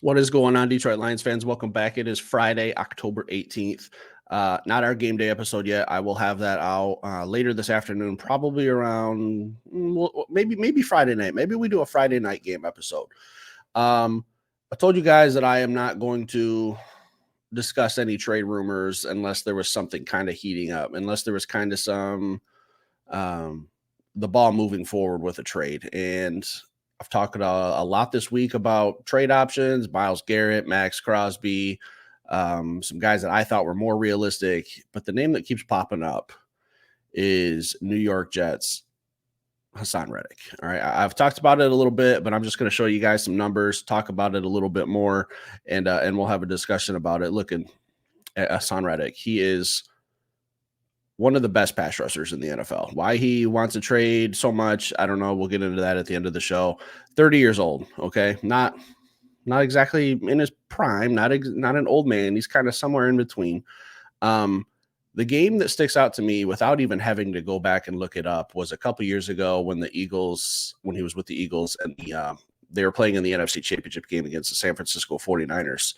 What is going on, Detroit Lions fans? Welcome back. It is Friday, October 18th. Not our game day episode yet. I will have that out later this afternoon, probably around maybe Friday night. Maybe we do a Friday night game episode. I told you guys that I am not going to discuss any trade rumors unless there was something kind of heating up, unless there was kind of some the ball moving forward with a trade. And I've talked a lot this week about trade options, Myles Garrett, Max Crosby, some guys that I thought were more realistic. But the name that keeps popping up is New York Jets, Haasan Reddick. All right. I've talked about it a little bit, but I'm just going to show you guys some numbers, talk about it a little bit more, and we'll have a discussion about it. Looking at Haasan Reddick, he is one of the best pass rushers in the NFL. Why he wants to trade so much, I don't know. We'll get into that at the end of the show. 30 years old, okay? Not exactly in his prime, not an old man. He's kind of somewhere in between. The game that sticks out to me without even having to go back and look it up was a couple years ago when he was with the Eagles and they were playing in the NFC Championship game against the San Francisco 49ers.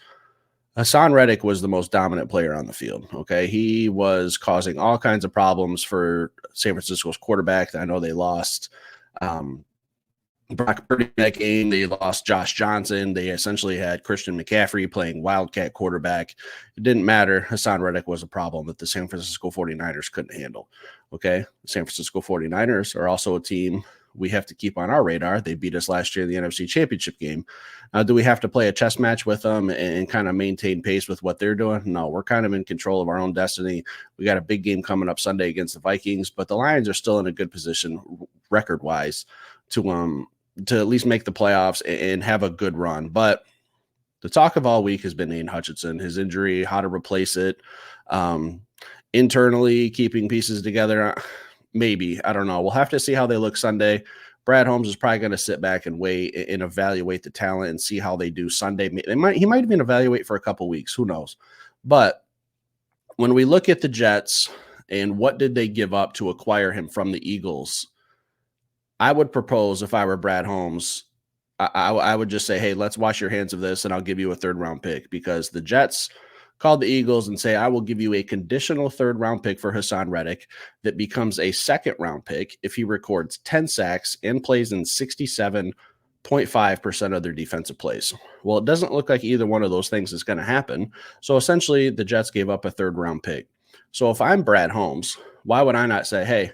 Haasan Reddick was the most dominant player on the field. Okay. He was causing all kinds of problems for San Francisco's quarterback. I know they lost Brock Purdy in that game. They lost Josh Johnson. They essentially had Christian McCaffrey playing Wildcat quarterback. It didn't matter. Haasan Reddick was a problem that the San Francisco 49ers couldn't handle. Okay. The San Francisco 49ers are also a team we have to keep on our radar. They beat us last year in the NFC Championship game. Do we have to play a chess match with them and kind of maintain pace with what they're doing? No, we're kind of in control of our own destiny. We got a big game coming up Sunday against the Vikings, but the Lions are still in a good position record-wise to at least make the playoffs and have a good run. But the talk of all week has been Aidan Hutchinson, his injury, how to replace it, internally keeping pieces together. Maybe. I don't know. We'll have to see how they look Sunday. Brad Holmes is probably going to sit back and wait and evaluate the talent and see how they do Sunday. He might even evaluate for a couple weeks. Who knows? But when we look at the Jets and what did they give up to acquire him from the Eagles, I would propose, if I were Brad Holmes, I would just say, hey, let's wash your hands of this and I'll give you a third-round pick, because the Jets called the Eagles and say, I will give you a conditional third-round pick for Haasan Reddick that becomes a second-round pick if he records 10 sacks and plays in 67.5% of their defensive plays. Well, it doesn't look like either one of those things is going to happen. So essentially, the Jets gave up a third-round pick. So if I'm Brad Holmes, why would I not say, hey,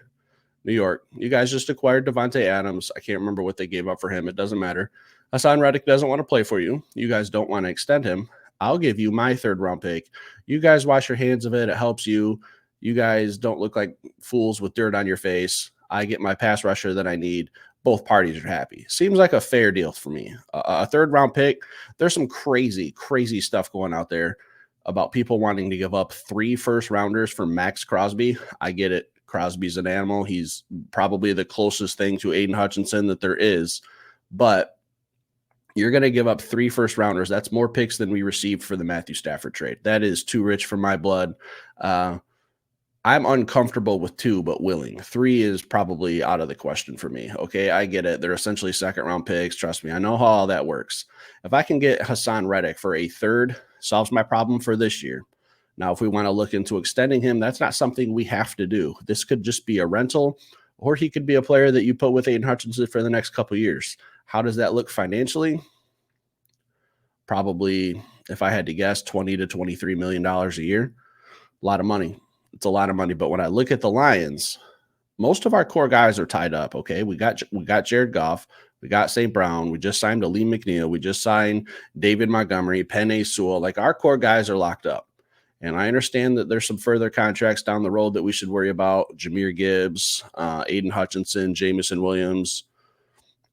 New York, you guys just acquired Devontae Adams. I can't remember what they gave up for him. It doesn't matter. Haasan Reddick doesn't want to play for you. You guys don't want to extend him. I'll give you my third-round pick. You guys wash your hands of it. It helps you. You guys don't look like fools with dirt on your face. I get my pass rusher that I need. Both parties are happy. Seems like a fair deal for me. A third-round pick. There's some crazy, crazy stuff going out there about people wanting to give up 3 first-rounders for Max Crosby. I get it. Crosby's an animal. He's probably the closest thing to Aidan Hutchinson that there is. But you're going to give up 3 first-rounders. That's more picks than we received for the Matthew Stafford trade. That is too rich for my blood. I'm uncomfortable with 2, but willing. 3 is probably out of the question for me. Okay, I get it. They're essentially second-round picks. Trust me, I know how all that works. If I can get Haasan Reddick for a third, solves my problem for this year. Now, if we want to look into extending him, that's not something we have to do. This could just be a rental, or he could be a player that you put with Aidan Hutchinson for the next couple of years. How does that look financially? Probably, if I had to guess, $20 to $23 million a year. A lot of money. It's a lot of money. But when I look at the Lions, most of our core guys are tied up. Okay, we got Jared Goff, we got St. Brown, we just signed Aleem McNeil, we just signed David Montgomery, Penei Sewell. Like, our core guys are locked up. And I understand that there's some further contracts down the road that we should worry about. Jahmyr Gibbs, Aidan Hutchinson, Jamison Williams.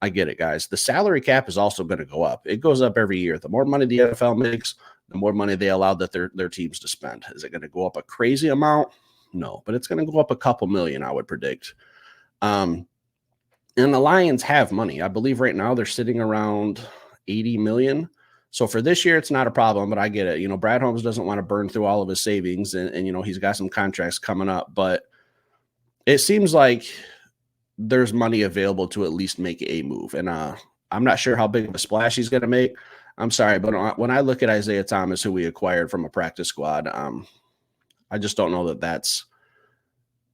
I get it, guys. The salary cap is also going to go up. It goes up every year. The more money the NFL makes, the more money they allow that their teams to spend. Is it going to go up a crazy amount? No, but it's going to go up a couple million, I would predict. And the Lions have money. I believe right now they're sitting around $80 million. So for this year, it's not a problem, but I get it. You know, Brad Holmes doesn't want to burn through all of his savings, and you know, he's got some contracts coming up, but it seems like there's money available to at least make a move. And I'm not sure how big of a splash he's going to make. I'm sorry, but when I look at Isaiah Thomas, who we acquired from a practice squad, I just don't know that that's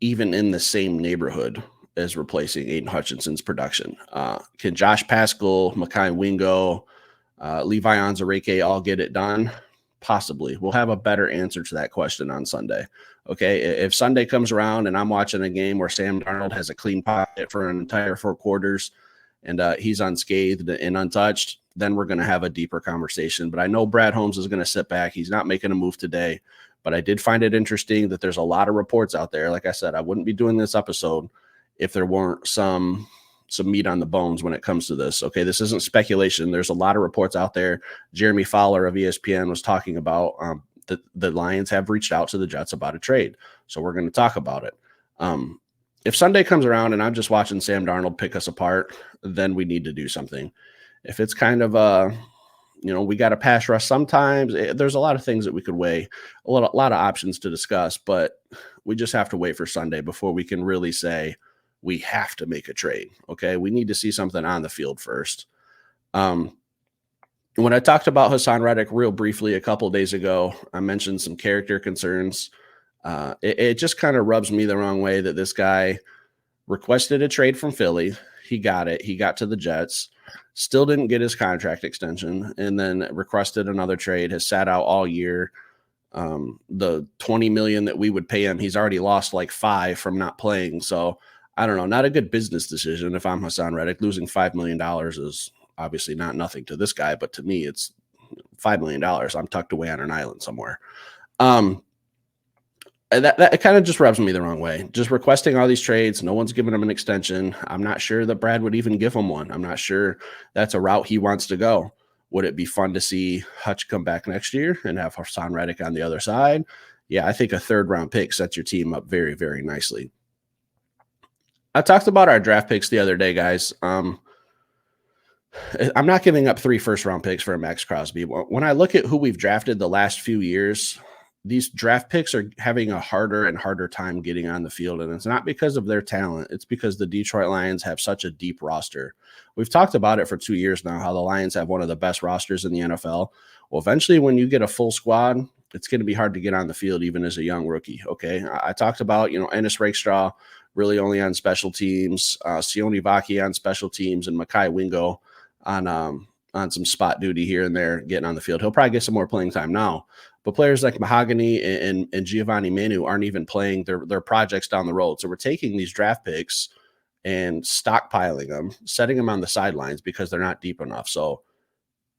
even in the same neighborhood as replacing Aiden Hutchinson's production. Can Josh Paschal, Mekhi Wingo, Levi Onwuzurike all get it done? Possibly. We'll have a better answer to that question on Sunday. Okay, if Sunday comes around and I'm watching a game where Sam Darnold has a clean pocket for an entire 4 quarters and he's unscathed and untouched, then we're going to have a deeper conversation. But I know Brad Holmes is going to sit back. He's not making a move today. But I did find it interesting that there's a lot of reports out there. Like I said, I wouldn't be doing this episode if there weren't some meat on the bones when it comes to this. Okay, this isn't speculation. There's a lot of reports out there. Jeremy Fowler of ESPN was talking about that the Lions have reached out to the Jets about a trade. So we're going to talk about it. If Sunday comes around and I'm just watching Sam Darnold pick us apart, then we need to do something. If it's kind of we got to pass rush sometimes. There's a lot of things that we could weigh, a lot of options to discuss, but we just have to wait for Sunday before we can really say we have to make a trade. Okay, we need to see something on the field first. When I talked about Haasan Reddick real briefly a couple of days ago, I mentioned some character concerns. It just kind of rubs me the wrong way that this guy requested a trade from Philly. He got it. He got to the Jets. Still didn't get his contract extension, and then requested another trade, has sat out all year. The $20 million that we would pay him, he's already lost like $5 million from not playing. So I don't know, not a good business decision. If I'm Haasan Reddick, losing $5 million is obviously not nothing to this guy, but to me, it's $5 million. I'm tucked away on an island somewhere. That kind of just rubs me the wrong way. Just requesting all these trades. No one's giving him an extension. I'm not sure that Brad would even give him one. I'm not sure that's a route he wants to go. Would it be fun to see Hutch come back next year and have Haasan Reddick on the other side? Yeah, I think a 3rd round pick sets your team up very, very nicely. I talked about our draft picks the other day, guys. I'm not giving up 3 first-round picks for a Max Crosby. When I look at who we've drafted the last few years, these draft picks are having a harder and harder time getting on the field, and it's not because of their talent. It's because the Detroit Lions have such a deep roster. We've talked about it for 2 years now, how the Lions have one of the best rosters in the NFL. Well, eventually when you get a full squad, it's going to be hard to get on the field even as a young rookie, okay? I talked about, Ennis Rakestraw really only on special teams, Sione Vaki on special teams, and Mekhi Wingo on some spot duty here and there getting on the field. He'll probably get some more playing time now. But players like Mahogany and Giovanni Manu aren't even playing their projects down the road. So we're taking these draft picks and stockpiling them, setting them on the sidelines because they're not deep enough. So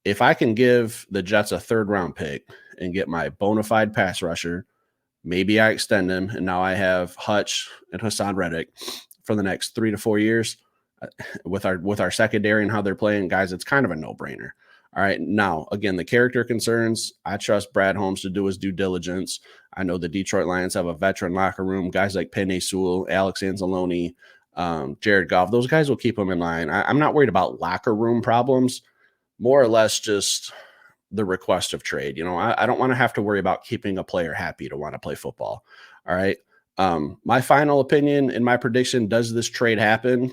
if I can give the Jets a 3rd round pick and get my bona fide pass rusher, maybe I extend him, and now I have Hutch and Haasan Reddick for the next 3 to 4 years with our secondary and how they're playing, guys, it's kind of a no-brainer. All right. Now, again, the character concerns, I trust Brad Holmes to do his due diligence. I know the Detroit Lions have a veteran locker room, guys like Penei Sewell, Alex Anzalone, Jared Goff. Those guys will keep them in line. I'm not worried about locker room problems, more or less just the request of trade. I don't want to have to worry about keeping a player happy to want to play football. All right. My final opinion and my prediction, does this trade happen?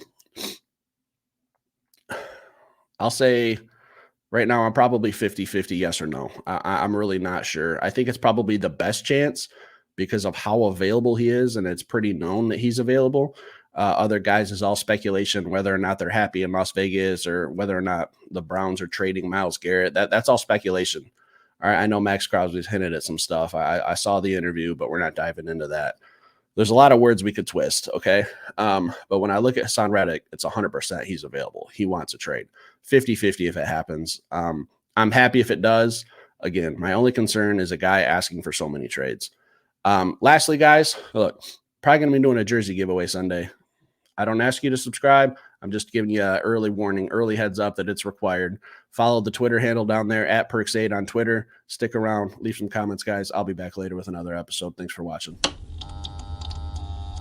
I'll say right now, I'm probably 50-50 yes or no. I'm really not sure. I think it's probably the best chance because of how available he is, and it's pretty known that he's available. Other guys is all speculation, whether or not they're happy in Las Vegas or whether or not the Browns are trading Myles Garrett. That's all speculation. All right, I know Max Crosby's hinted at some stuff. I saw the interview, but we're not diving into that. There's a lot of words we could twist, okay? But when I look at Haasan Reddick, it's 100% he's available. He wants a trade. 50-50 if it happens. I'm happy if it does. Again, my only concern is a guy asking for so many trades. Lastly, guys, look, probably going to be doing a jersey giveaway Sunday. I don't ask you to subscribe. I'm just giving you an early warning, early heads up that it's required. Follow the Twitter handle down there at Perks8 on Twitter. Stick around. Leave some comments, guys. I'll be back later with another episode. Thanks for watching.